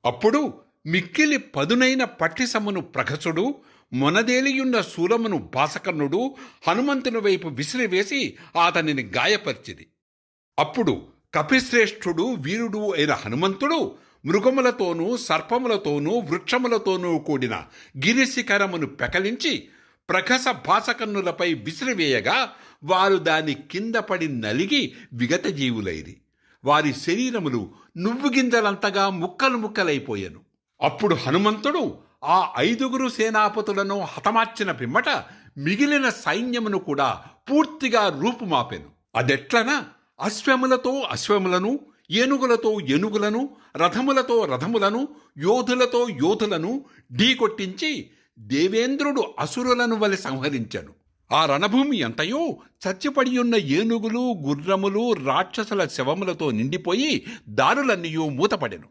అప్పుడు మిక్కిలి పదునైన పట్టిసమును ప్రగసుడు మొనదేలియున్న శూలమును బాసకర్ణుడు హనుమంతుని వైపు విసిరివేసి అతనిని గాయపరిచిది. అప్పుడు కపిశ్రేష్ఠుడు వీరుడు అయిన హనుమంతుడు మృగములతోనూ సర్పములతోనూ వృక్షములతోనూ కూడిన గిరిశిఖరమును పెకలించి ప్రఖస భాసకన్నులపై విసిరివేయగా వారు దాని కింద పడి నలిగి విగతజీవులైరి. వారి శరీరములు నువ్వు గింజలంతగా ముక్కలు ముక్కలైపోయెను. అప్పుడు హనుమంతుడు ఆ 5 సేనాపతులను హతమార్చిన పిమ్మట మిగిలిన సైన్యమును కూడా పూర్తిగా రూపుమాపెను. అదెట్లనా, అశ్వములతో అశ్వములను, ఏనుగులతో ఏనుగులను, రథములతో రథములను, యోధులతో యోధులను ఢీకొట్టించి దేవేంద్రుడు అసురులను వలె సంహరించెను. ఆ రణభూమి అంతయో చచ్చిపడియున్న ఏనుగులు, గుర్రములు, రాక్షసుల శవములతో నిండిపోయి దారులన్నీయూ మూతపడెను.